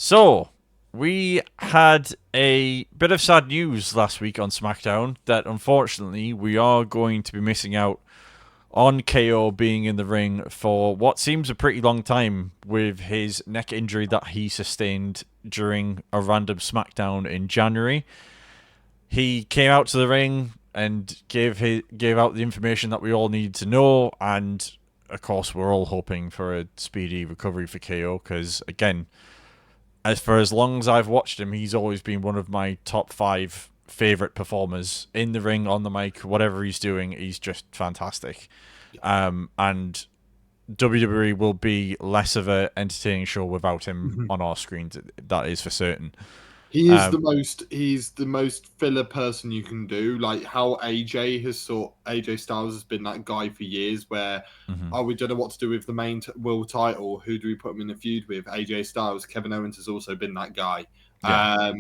So, we had a bit of sad news last week on SmackDown that unfortunately we are going to be missing out on KO being in the ring for what seems a pretty long time with his neck injury that he sustained during a random SmackDown in January. He came out to the ring and gave out the information that we all needed to know, and of course we're all hoping for a speedy recovery for KO because again, as long as I've watched him, he's always been one of my top 5 favorite performers in the ring, on the mic, whatever he's doing. He's just fantastic. And WWE will be less of an entertaining show without him on our screens. That is for certain. He is he's the most filler person you can do. Like how AJ Styles has been that guy for years where we don't know what to do with the main world title. Who do we put him in a feud with? AJ Styles. Kevin Owens has also been that guy. Yeah.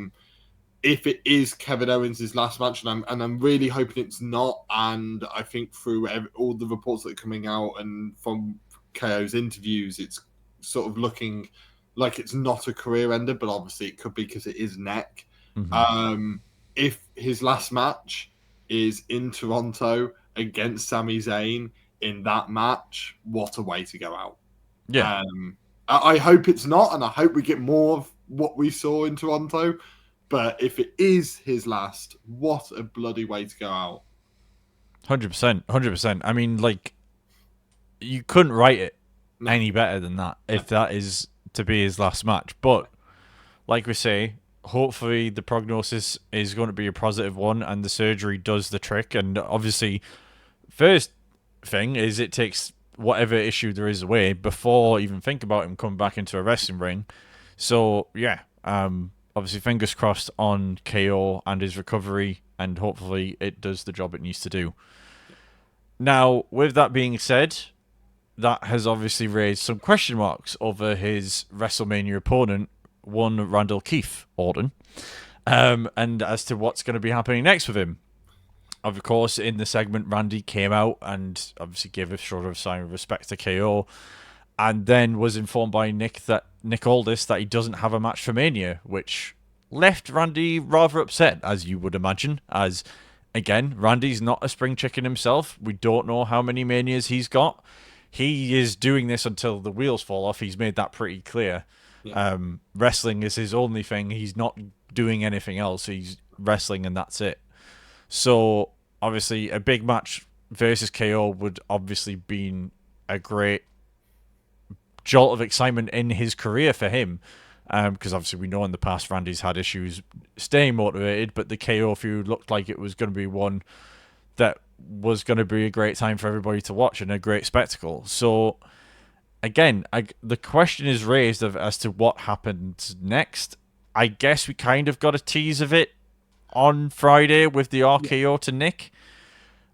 If it is Kevin Owens' last match, and I'm really hoping it's not, and I think through all the reports that are coming out and from KO's interviews, it's sort of looking like it's not a career ender, but obviously it could be because it is neck. If his last match is in Toronto against Sami Zayn in that match, what a way to go out. Yeah. I hope it's not, and I hope we get more of what we saw in Toronto. But if it is his last, what a bloody way to go out. 100%. 100%. I mean, like, you couldn't write it any better than that if that is to be his last match. But, like we say, hopefully the prognosis is going to be a positive one and the surgery does the trick. And obviously, first thing is it takes whatever issue there is away before even think about him coming back into a wrestling ring. So, yeah, obviously fingers crossed on KO and his recovery, and hopefully it does the job it needs to do. Now, with that being said, that has obviously raised some question marks over his WrestleMania opponent, one Randall Keith Orton, and as to what's going to be happening next with him. Of course, in the segment, Randy came out and obviously gave a sort of sign of respect to KO, and then was informed by Nick Aldis that he doesn't have a match for Mania, which left Randy rather upset, as you would imagine, as again, Randy's not a spring chicken himself. We don't know how many Manias he's got. He is doing this until the wheels fall off. He's made that pretty clear. Yeah. Wrestling is his only thing. He's not doing anything else. He's wrestling and that's it. So, obviously, a big match versus KO would obviously been a great jolt of excitement in his career for him. Because obviously we know in the past Randy's had issues staying motivated, but the KO feud looked like it was going to be one that was going to be a great time for everybody to watch and a great spectacle. So, again, the question is raised as to what happens next. I guess we kind of got a tease of it on Friday with the RKO to Nick.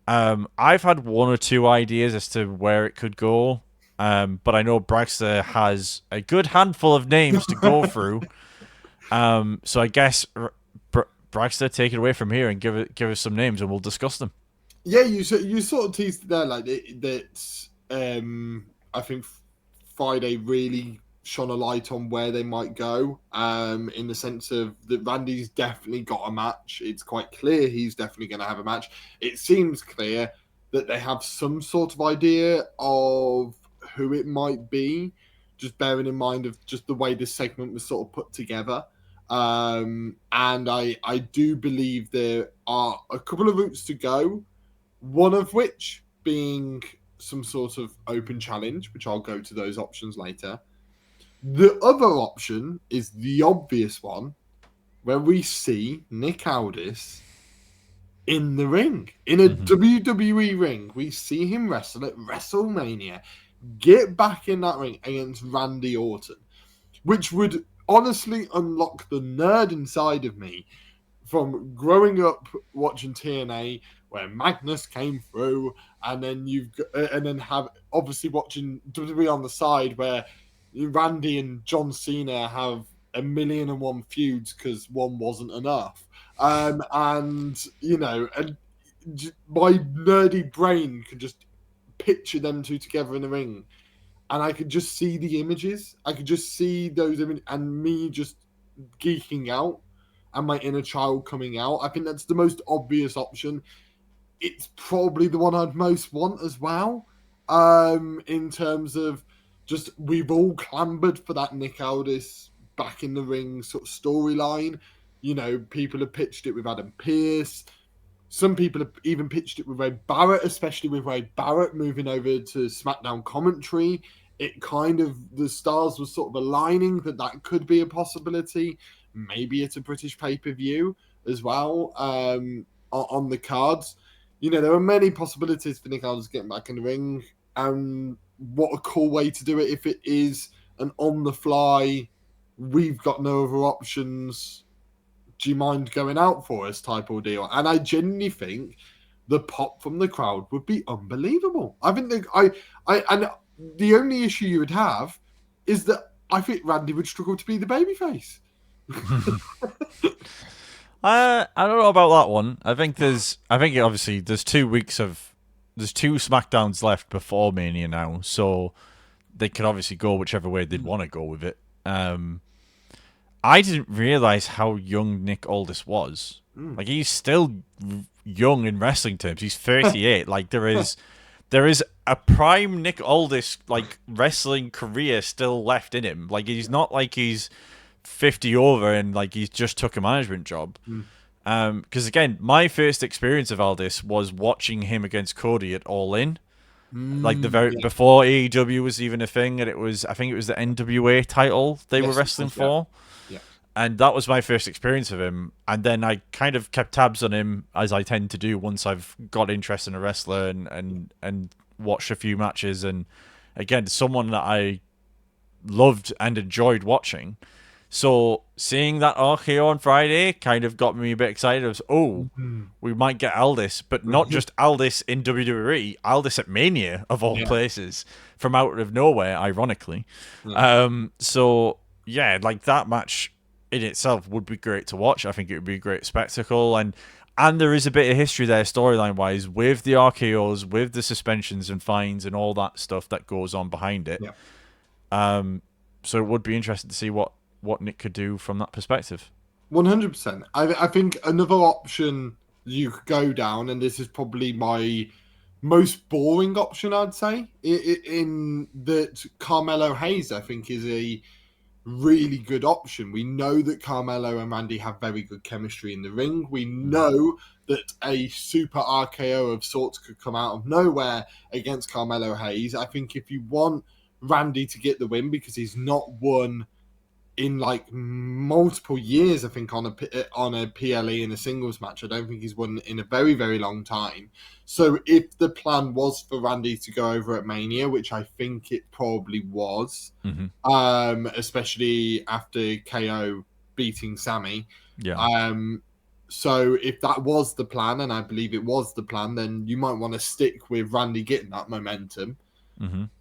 I've had one or two ideas as to where it could go. But I know Bragster has a good handful of names to go through. So I guess Bragster, take it away from here and give us some names and we'll discuss them. Yeah, you sort of teased it there, like that. I think Friday really shone a light on where they might go. In the sense of that Randy's definitely got a match. It's quite clear he's definitely going to have a match. It seems clear that they have some sort of idea of who it might be, just bearing in mind of just the way this segment was sort of put together. And I do believe there are a couple of routes to go, one of which being some sort of open challenge, which I'll go to those options later. The other option is the obvious one, where we see Nick Aldis in the ring, in a WWE ring. We see him wrestle at WrestleMania. Get back in that ring against Randy Orton, which would honestly unlock the nerd inside of me from growing up watching TNA, where Magnus came through, and then have obviously watching WWE on the side, where Randy and John Cena have 1,000,001 feuds because one wasn't enough, and my nerdy brain could just picture them two together in the ring. and I could just see the images. I could just see those images and me just geeking out and my inner child coming out. I think that's the most obvious option. It's probably the one I'd most want as well. In terms of just we've all clambered for that Nick Aldis back in the ring sort of storyline. You know, people have pitched it with Adam Pearce. Some people have even pitched it with Wade Barrett, especially with Wade Barrett moving over to SmackDown commentary. It kind of, the stars were sort of aligning that could be a possibility. Maybe it's a British pay-per-view as well on the cards. You know, there are many possibilities for Nick Aldis getting back in the ring. And what a cool way to do it if it is an on-the-fly, we've got no other options, do you mind going out for us type of deal. And I genuinely think the pop from the crowd would be unbelievable. I think and the only issue you would have is that I think Randy would struggle to be the babyface. I don't know about that one. I think obviously there's 2 weeks there's 2 SmackDowns left before Mania now, so they could obviously go whichever way they'd want to go with it. I didn't realize how young Nick Aldis was. Like, he's still young in wrestling terms. He's 38. Like, there is a prime Nick Aldis like wrestling career still left in him. Like, he's not like he's 50 over and like he's just took a management job. Because again, my first experience of Aldis was watching him against Cody at All In. Like before AEW was even a thing, and I think it was the NWA title they were wrestling for. Yeah. And that was my first experience of him. And then I kind of kept tabs on him, as I tend to do once I've got interest in a wrestler and watched a few matches. And again, someone that I loved and enjoyed watching. So seeing that RKO on Friday kind of got me a bit excited. I was, we might get Aldis, but not just Aldis in WWE, Aldis at Mania, of all places, from out of nowhere, ironically. So, yeah, like that match in itself would be great to watch. I think it would be a great spectacle. And there is a bit of history there, storyline-wise, with the RKOs, with the suspensions and fines and all that stuff that goes on behind it. So it would be interesting to see what Nick could do from that perspective. 100%. I think another option you could go down, and this is probably my most boring option, I'd say, in that Carmelo Hayes, I think, is a really good option. We know that Carmelo and Randy have very good chemistry in the ring. We know that a super RKO of sorts could come out of nowhere against Carmelo Hayes. I think if you want Randy to get the win, because he's not won in like multiple years, I think, on a PLE in a singles match. I don't think he's won in a very, very long time. So if the plan was for Randy to go over at Mania, which I think it probably was, especially after KO beating Sammy. So if that was the plan, and I believe it was the plan, then you might want to stick with Randy getting that momentum.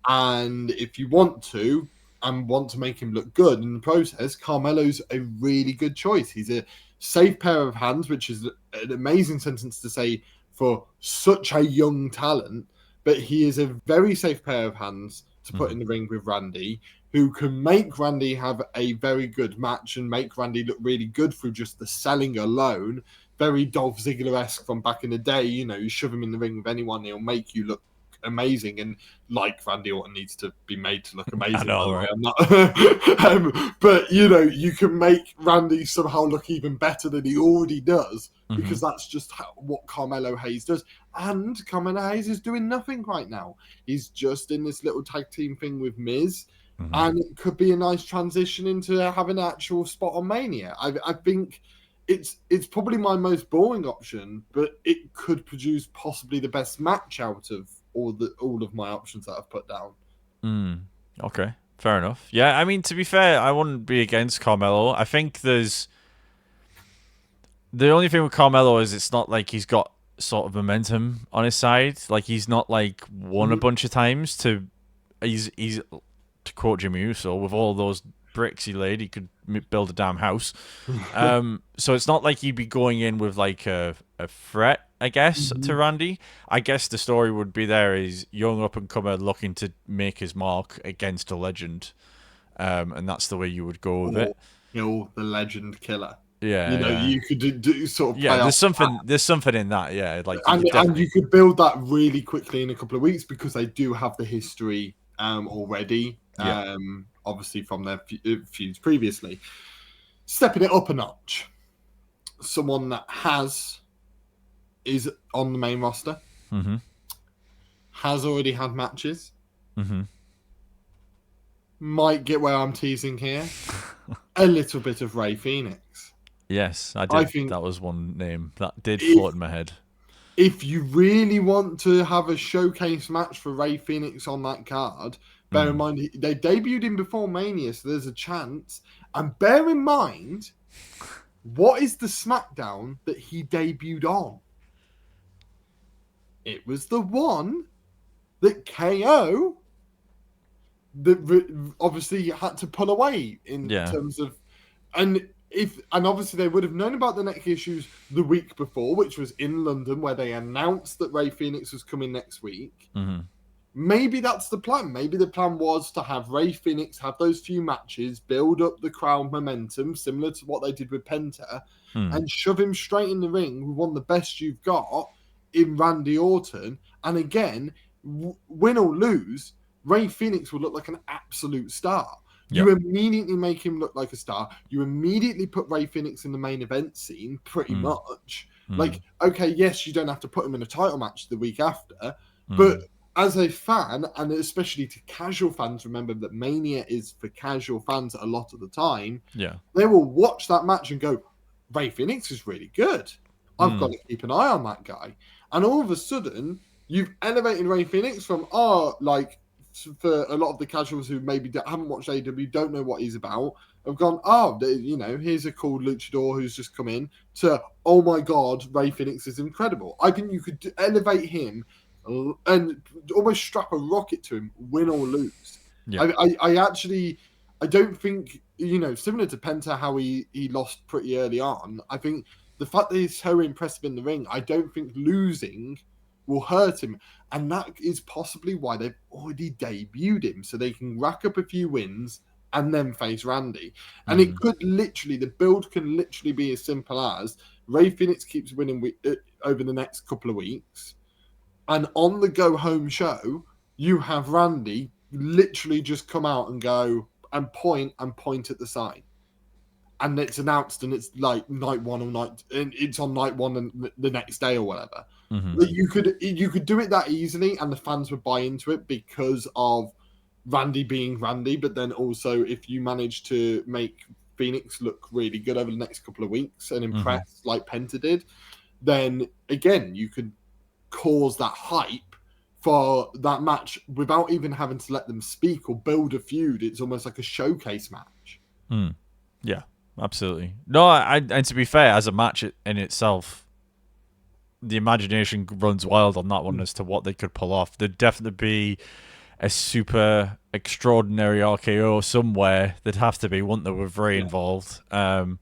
And if you want to, and want to make him look good in the process, Carmelo's a really good choice. He's a safe pair of hands, which is an amazing sentence to say for such a young talent, but he is a very safe pair of hands to put in the ring with Randy, who can make Randy have a very good match and make Randy look really good through just the selling alone. Very Dolph Ziggler-esque from back in the day. You know, you shove him in the ring with anyone, he'll make you look amazing, and like Randy Orton needs to be made to look amazing. I know, right? I'm not, but you know, you can make Randy somehow look even better than he already does, because that's just what Carmelo Hayes does. And Carmelo Hayes is doing nothing right now. He's just in this little tag team thing with Miz, and it could be a nice transition into having an actual spot on Mania. I think it's probably my most boring option, but it could produce possibly the best match out of all of my options that I've put down. Okay, fair enough. Yeah, I mean, to be fair, I wouldn't be against Carmelo. I think there's the only thing with Carmelo is it's not like he's got sort of momentum on his side. Like, he's not like won a bunch of times he's to quote Jimmy Uso, with all those bricks he laid, he could build a damn house. So it's not like he'd be going in with like a threat, I guess, to Randy. I guess the story would be there is young up and comer looking to make his mark against a legend, and that's the way you would go with it. Kill the legend killer. Yeah, You could do sort of play there's off something in that. Yeah, like and you could build that really quickly in a couple of weeks because they do have the history already. Obviously from their feuds previously. Stepping it up a notch. Someone that is on the main roster. Mm-hmm. Has already had matches. Mm-hmm. Might get where I'm teasing here. A little bit of Rey Fenix. Yes, I did. I think that was one name that did float in my head. If you really want to have a showcase match for Rey Fenix on that card, bear in mind they debuted him before Mania, so there's a chance. And bear in mind, what is the SmackDown that he debuted on? It was the one that KO that obviously had to pull away in terms of, and obviously they would have known about the neck issues the week before, which was in London, where they announced that Rey Fenix was coming next week. Mm-hmm. Maybe that's the plan. Maybe the plan was to have Rey Fenix have those few matches, build up the crowd momentum, similar to what they did with Penta, and shove him straight in the ring with one of the best you've got in Randy Orton. And again, win or lose, Rey Fenix would look like an absolute star. Yep. You immediately make him look like a star. You immediately put Rey Fenix in the main event scene, pretty much. Like, okay, yes, you don't have to put him in a title match the week after, but as a fan, and especially to casual fans, remember that Mania is for casual fans a lot of the time. Yeah, they will watch that match and go, Rey Fenix is really good. I've got to keep an eye on that guy. And all of a sudden, you've elevated Rey Fenix from, for a lot of the casuals who maybe haven't watched AEW, don't know what he's about, have gone, here's a cool luchador who's just come in, to, oh my God, Rey Fenix is incredible. I think you could elevate him and almost strap a rocket to him, win or lose. Yeah. I don't think, similar to Penta, how he lost pretty early on, I think the fact that he's so impressive in the ring, I don't think losing will hurt him. And that is possibly why they've already debuted him, so they can rack up a few wins and then face Randy. And it could literally, the build can literally be as simple as Rey Fenix keeps winning over the next couple of weeks. And on the go-home show, you have Randy literally just come out and go and point at the sign. And it's announced, and it's like night one and it's on night one and the next day or whatever. Mm-hmm. You could do it that easily, and the fans would buy into it because of Randy being Randy. But then also, if you manage to make Phoenix look really good over the next couple of weeks and impress like Penta did, then again you could cause that hype for that match without even having to let them speak or build a feud. It's almost like a showcase match. Yeah. Absolutely. No, and to be fair, as a match in itself, the imagination runs wild on that one as to what they could pull off. There'd definitely be a super extraordinary RKO somewhere. There'd have to be, wouldn't there, with Rey involved. But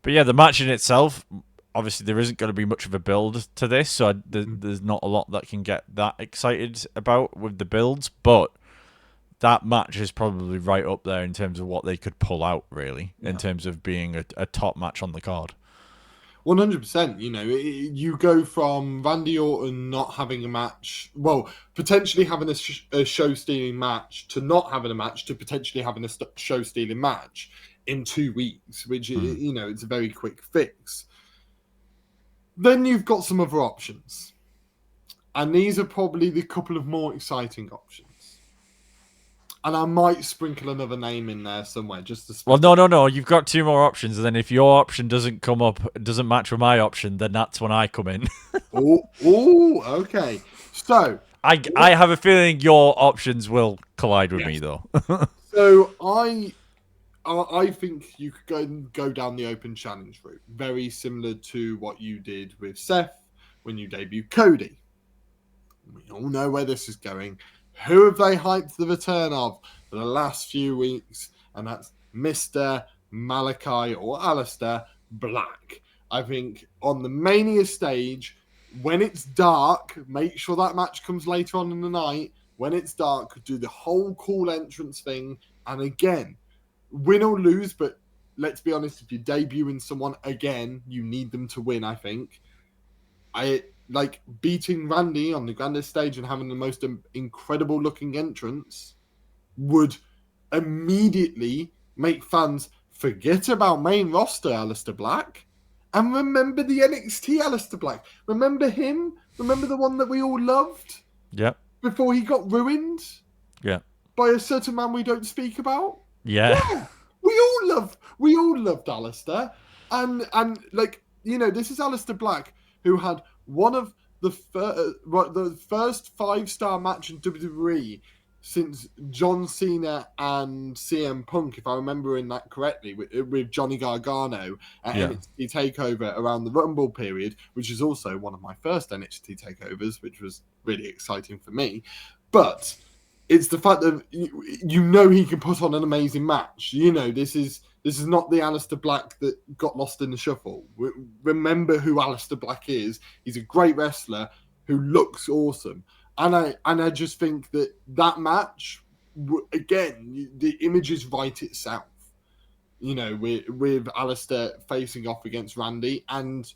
yeah, the match in itself, obviously there isn't going to be much of a build to this, so there's not a lot that can get that excited about with the builds, but that match is probably right up there in terms of what they could pull out, really, in terms of being a top match on the card. 100%. You go from Randy Orton not having a match, well, potentially having a show-stealing match, to not having a match, to potentially having a show-stealing match in 2 weeks, which, it's a very quick fix. Then you've got some other options. And these are probably the couple of more exciting options. And I might sprinkle another name in there somewhere just to... Well, no. You've got 2 more options, and then if your option doesn't match with my option, then that's when I come in. Okay. So... I have a feeling your options will collide with me, though. So I think you could go down the open challenge route. Very similar to what you did with Seth when you debuted Cody. We all know where this is going. Who have they hyped the return of for the last few weeks? And that's Mr. Malachi or Aleister Black. I think on the Mania stage, when it's dark, make sure that match comes later on in the night. When it's dark, do the whole cool entrance thing. And again, win or lose, but let's be honest, if you're debuting someone again, you need them to win, I think. I like beating Randy on the grandest stage and having the most incredible looking entrance would immediately make fans forget about main roster Aleister Black and remember the NXT Aleister Black. Remember him? Remember the one that we all loved? Yeah. Before he got ruined? Yeah. By a certain man we don't speak about? Yeah. We all loved Aleister. And like, you know, this is Aleister Black who had one of the first 5-star match in WWE since John Cena and CM Punk, if I remember in that correctly, with Johnny Gargano at NXT TakeOver around the Rumble period, which is also one of my first NXT TakeOvers, which was really exciting for me. But it's the fact that you know he can put on an amazing match. You know, this is not the Aleister Black that got lost in the shuffle. Remember who Aleister Black is. He's a great wrestler who looks awesome. And I just think that match, again, the images write itself. You know, with Aleister facing off against Randy. And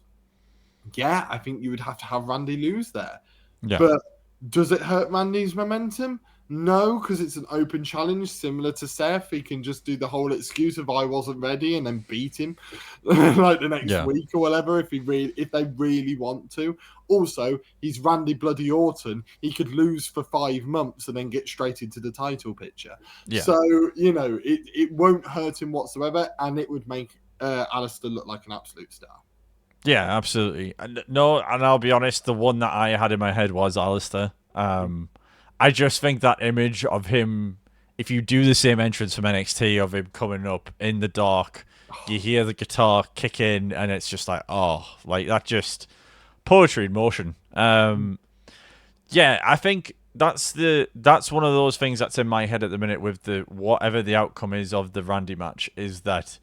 yeah, I think you would have to have Randy lose there. Yeah. But does it hurt Randy's momentum? No, because it's an open challenge similar to Seth. He can just do the whole excuse of I wasn't ready and then beat him like the next week or whatever if they really want to. Also, he's Randy Bloody Orton. He could lose for 5 months and then get straight into the title picture. Yeah. So, you know, it won't hurt him whatsoever, and it would make Aleister look like an absolute star. Yeah, absolutely. No, and I'll be honest, the one that I had in my head was Aleister. I just think that image of him, if you do the same entrance from NXT of him coming up in the dark, you hear the guitar kick in, and it's just like, oh, like that just poetry in motion. Yeah, I think that's one of those things that's in my head at the minute with the whatever the outcome is of the Randy match is that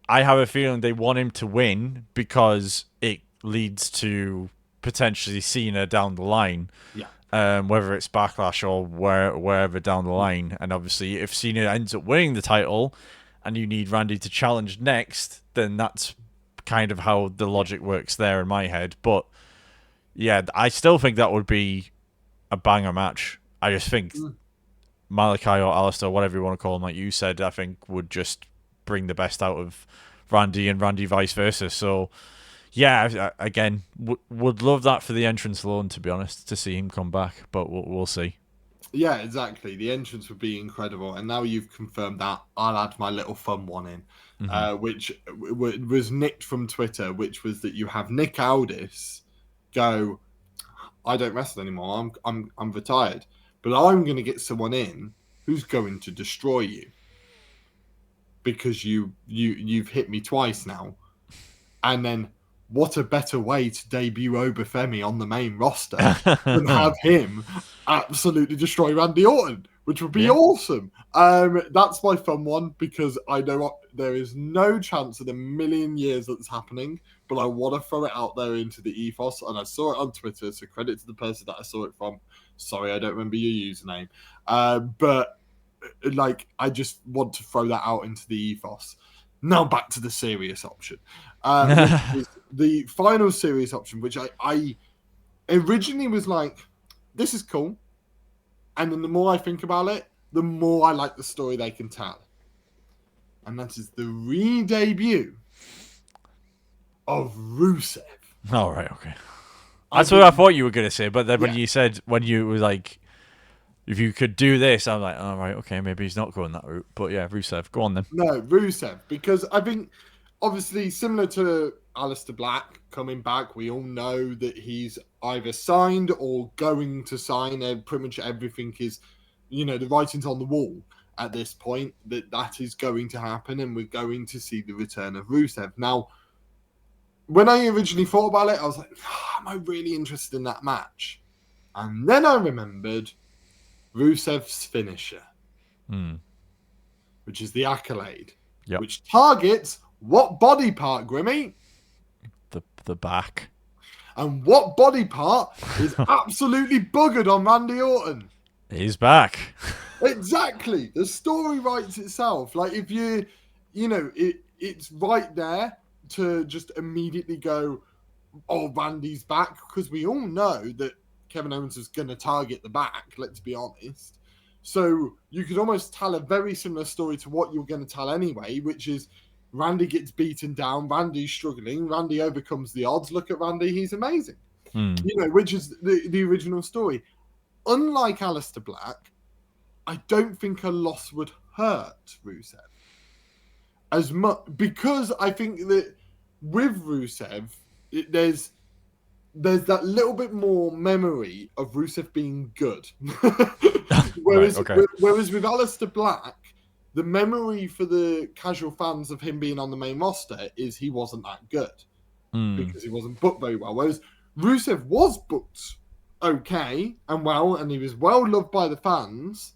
I have a feeling they want him to win because it leads to potentially Cena down the line. Yeah. Whether it's Backlash or wherever down the line. And obviously, if Cena ends up winning the title and you need Randy to challenge next, then that's kind of how the logic works there in my head. But yeah, I still think that would be a banger match. I just think Malachi or Aleister, whatever you want to call him, like you said, I think would just bring the best out of Randy and Randy vice versa. So yeah, again, would love that for the entrance alone, to be honest, to see him come back, but we'll see. Yeah, exactly. The entrance would be incredible. And now you've confirmed that, I'll add my little fun one in, which was nicked from Twitter, which was that you have Nick Aldis go, I don't wrestle anymore, I'm retired, but I'm going to get someone in who's going to destroy you because you've hit me twice now. And then what a better way to debut Obafemi on the main roster than have him absolutely destroy Randy Orton, which would be awesome. That's my fun one because I know there is no chance in a million years that's happening, but I want to throw it out there into the ethos. And I saw it on Twitter, so credit to the person that I saw it from. Sorry, I don't remember your username. But like, I just want to throw that out into the ethos. Now back to the serious option. Which is the final serious option, which I originally was like, this is cool. And then the more I think about it, the more I like the story they can tell. And that is the re-debut of Rusev. Oh, right, okay. That's what I thought you were going to say, but then when you were like, if you could do this, I'm like, all right, okay, maybe he's not going that route. But yeah, Rusev, go on then. No, Rusev, because I think, obviously, similar to Aleister Black coming back, we all know that he's either signed or going to sign. And pretty much everything is, you know, the writing's on the wall at this point that is going to happen, and we're going to see the return of Rusev. Now, when I originally thought about it, I was like, am I really interested in that match? And then I remembered Rusev's finisher. which is the Accolade, Yep. which targets what body part, Grimmy? The back. And what body part is absolutely buggered on Randy Orton? He's back. Exactly. The story writes itself. Like, if it's right there to just immediately go, oh, Randy's back, because we all know that Kevin Owens is going to target the back, let's be honest. So you could almost tell a very similar story to what you're going to tell anyway, which is Randy gets beaten down, Randy's struggling, Randy overcomes the odds. Look at Randy, he's amazing. Which is the original story. Unlike Aleister Black, I don't think a loss would hurt Rusev as much, because I think that with Rusev, there's that little bit more memory of Rusev being good. whereas with Aleister Black, the memory for the casual fans of him being on the main roster is he wasn't that good because he wasn't booked very well. Whereas Rusev was booked okay and well, and he was well loved by the fans.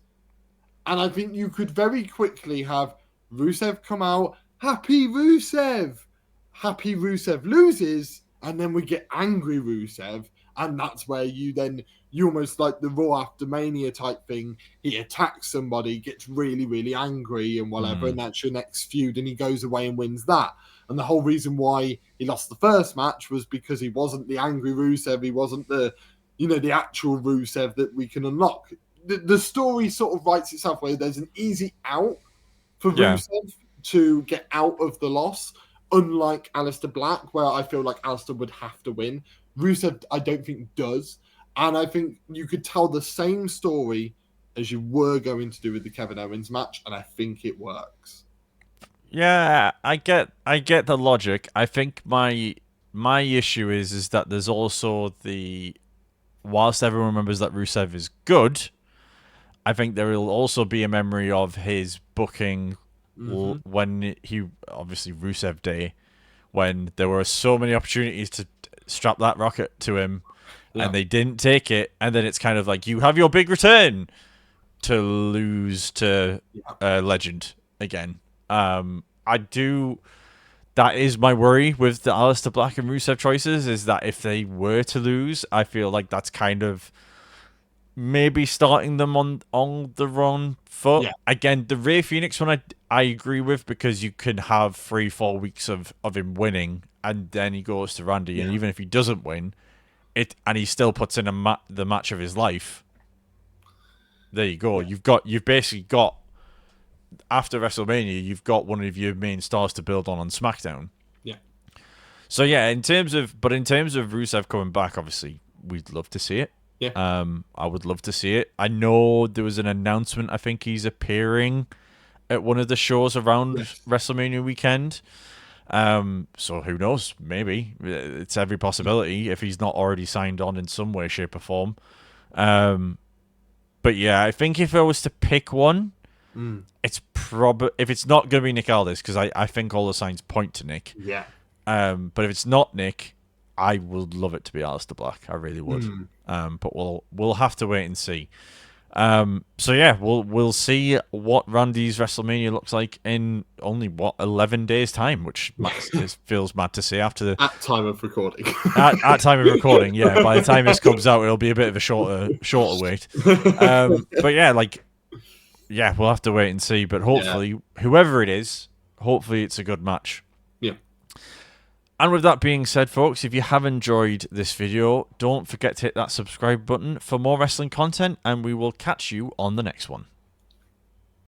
And I think you could very quickly have Rusev come out, happy Rusev loses, and then we get angry Rusev, and that's where you almost like the Raw after Mania type thing. He attacks somebody, gets really, really angry and whatever, and that's your next feud, and he goes away and wins that. And the whole reason why he lost the first match was because he wasn't the angry Rusev, he wasn't the actual Rusev that we can unlock. The story sort of writes itself where there's an easy out for Rusev to get out of the loss, unlike Aleister Black, where I feel like Aleister would have to win. Rusev, I don't think, does. And I think you could tell the same story as you were going to do with the Kevin Owens match, and I think it works. Yeah, I get the logic. I think my issue is that there's also whilst everyone remembers that Rusev is good, I think there will also be a memory of his booking when he, obviously Rusev Day, when there were so many opportunities to strap that rocket to him and they didn't take it, and then it's kind of like, you have your big return to lose to Legend again. That is my worry with the Aleister Black and Rusev choices, is that if they were to lose, I feel like that's kind of maybe starting them on the wrong foot. Again, the Rey Fenix one I agree with, because you can have 3-4 weeks of him winning, and then he goes to Randy, and even if he doesn't win and he still puts in the match of his life, there you go. You've basically got, after WrestleMania, you've got one of your main stars to build on SmackDown. So in terms of Rusev coming back, obviously we'd love to see it. I would love to see it. I know there was an announcement, I think he's appearing at one of the shows around WrestleMania weekend. So who knows? Maybe. It's every possibility if he's not already signed on in some way, shape or form. But yeah, I think if I was to pick one, it's probably, if it's not going to be Nick Aldis, because I think all the signs point to Nick. But if it's not Nick, I would love it to be Aleister Black. I really would. But we'll have to wait and see. So yeah, we'll see what Randy's WrestleMania looks like in only 11 days time, which feels mad to say after the at time of recording. at time of recording, yeah. By the time this comes out, it'll be a bit of a shorter wait. But yeah, we'll have to wait and see. But hopefully, whoever it is, hopefully it's a good match. And with that being said, folks, if you have enjoyed this video, don't forget to hit that subscribe button for more wrestling content, and we will catch you on the next one.